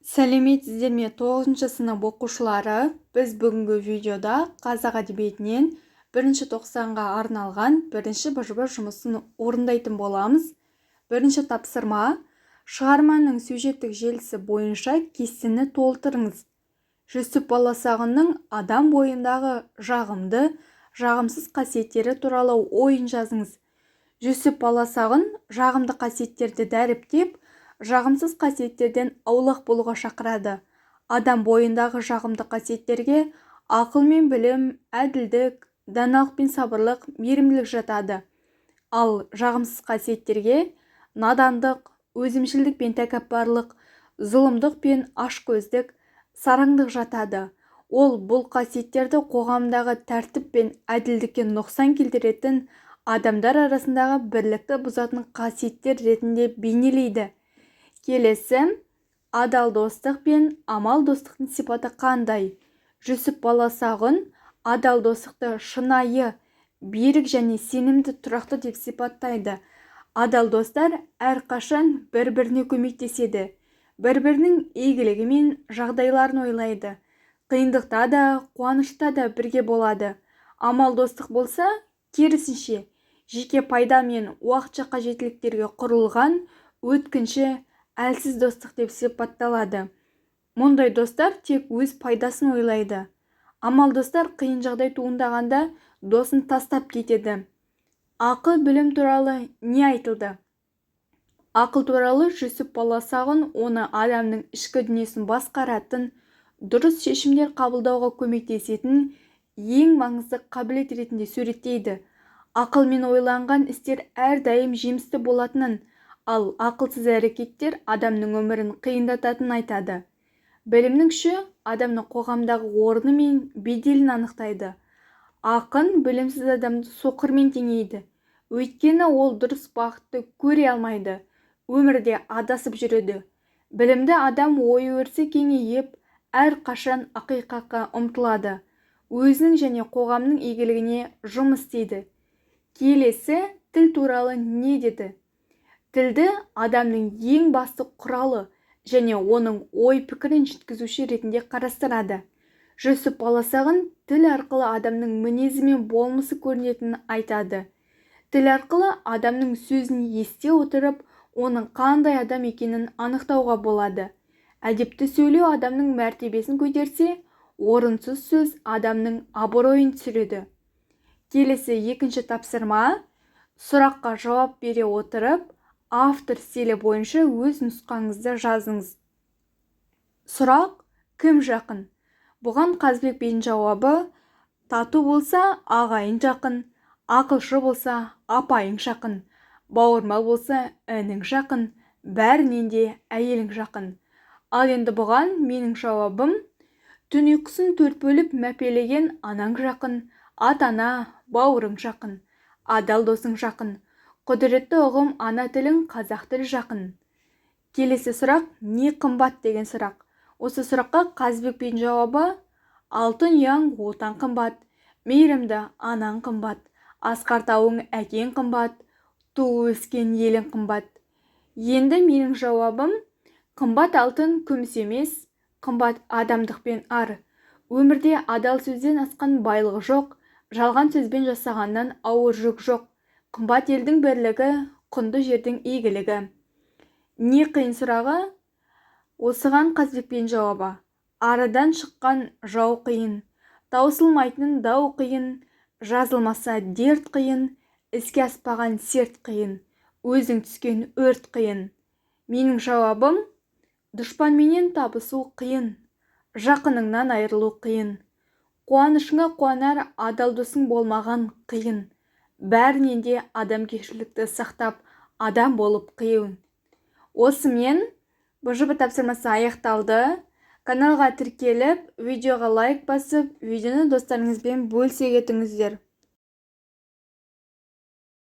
Сәлеметсіздер ме 9 сынып оқушылары? Біз бүгінгі видеода қазақ әдебиетінен 1-тоқсанға арналған бірінші быжбыр жұмысын орындайтын боламыз. Бірінші тапсырма: шығарманың сюжеттік желісі бойынша кестені толтырыңыз. Жүсіп Баласағұнның адам бойындағы жағымды, жағымсыз қасиеттері туралы ойын жазыңыз. Жүсіп Баласағұн жағымды қасиеттерді дәріптеп, жағымсыз қасиеттерден аулақ болуға шақырады. Адам бойындағы жағымды қасиеттерге ақыл мен білім, әділдік, даналық пен сабырлық, мейірімділік жатады. Ал жағымсыз қасиеттерге надандық, өзімшілдік пен тәкаппарлық, зұлымдық пен ашкөздік, сараңдық жатады. Ол бұл қасиеттерді қоғамдағы тәртіп пен әділдікке нұқсан келтіретін, адамдар арасындағы бірлікті бұзатын қасиеттер ретінде бейнелейді. Келесі: адал достық пен амал достықтың сипаты қандай? Жүсіп Баласағұн адал достықты шынайы, берік және сенімді, тұрақты деп сипаттайды. Адал достар әрқашан бір-біріне көмектеседі, бір-бірінің игілігі мен жағдайларын ойлайды. Қиындықта да, қуанышта да бірге болады. Амал достық болса, керісінше, жеке пайда мен уақытша қажеттіліктерге құрылған өткінші, әлсіз достық деп сипатталады. Мұндай достар тек өз пайдасын ойлайды. Амал достар қиын жағдай туындағанда досын тастап кетеді. Ақыл білім туралы не айтылды? Ақыл туралы Жүсіп Баласағұн оны адамның ішкі дүниесін басқаратын, дұрыс шешімдер қабылдауға көмектесетін ең маңызды қабілет ретінде суреттейді. Ақылмен ойланған істер әрдайым жемісті болатынын, ал ақылсыз әрекеттер адамның өмірін қиындататынын айтады. Білімнің күші адамның қоғамдағы орны мен беделін анықтайды. Ақын білімсіз адамды соқырмен теңейді. Өйткені ол дұрыс бағытты көре алмайды, өмірде адасып жүреді. Білімді адам ой-өрісі кеңейіп, әрқашан ақиқатқа ұмтылады. Өзінің және қоғамның игілігіне жұмыс істейді. Келесі: тіл туралы не деді? Тілді адамның ең басты құралы және оның ой-пікірін жеткізуші ретінде қарастырады. Жүсіп Баласағұн тіл арқылы адамның мінезі мен болмысы көрінетінін айтады. Тіл арқылы адамның сөзін ести отырып, оның қандай адам екенін анықтауға болады. Әдепті сөйлеу адамның мәртебесін көтерсе, орынсыз сөз адамның абыройын түсіреді. Келесі екінші тапсырма: сұраққа жауап бере отырып, автор стилі бойынша өз нұсқаңызды жазыңыз. Сұрақ: кім жақын? Бұған Қазбек бидің жауабы: тату болса ағайын жақын, ақылшы болса апайың жақын, бауырмал болса інің жақын, бәрінен де әйелің жақын. Ал енді бұған менің жауабым: түн ұйқысын 4 бөліп мәпелеген анаң жақын, ата-ана, бауырың жақын, адал досың жақын, құдіретті ұғым ана тілің қазақ тілі жақын. Келесі сұрақ: не қымбат деген сұрақ. Осы сұраққа Қазбек бидің жауабы: алтын ұяң отан қымбат, мейірімді анаң қымбат, асқар тауың әкең қымбат, туып өскен елің қымбат. Енді менің жауабым: қымбат алтын күміс емес, қымбат адамдық пен ар. Өмірде адал сөзден асқан байлық жоқ, жалған сөзбен жасағаннан ауыр жүк жоқ. Қымбат елдің бірлігі, құнды жердің игілігі. Не қиын сұрағы? Осыған Қазбек бидің жауабы: арадан шыққан жау қиын, таусылмайтын дау қиын, жазылмаса дерт қиын, іске аспаған серт қиын, өзің түскен өрт қиын. Менің жауабым: дұшпанменен табысу қиын, жақыныңнан айырылу қиын, қуанышыңа қуанар адал досың болмаған қиын, бәрінен де адамгершілікті сақтап адам болып қиын. Осымен быжбыр тапсырмасы аяқталды. Каналға тіркеліп, видеоға лайк басып, видеоны достарыңызбен бөлісе кетіңіздер.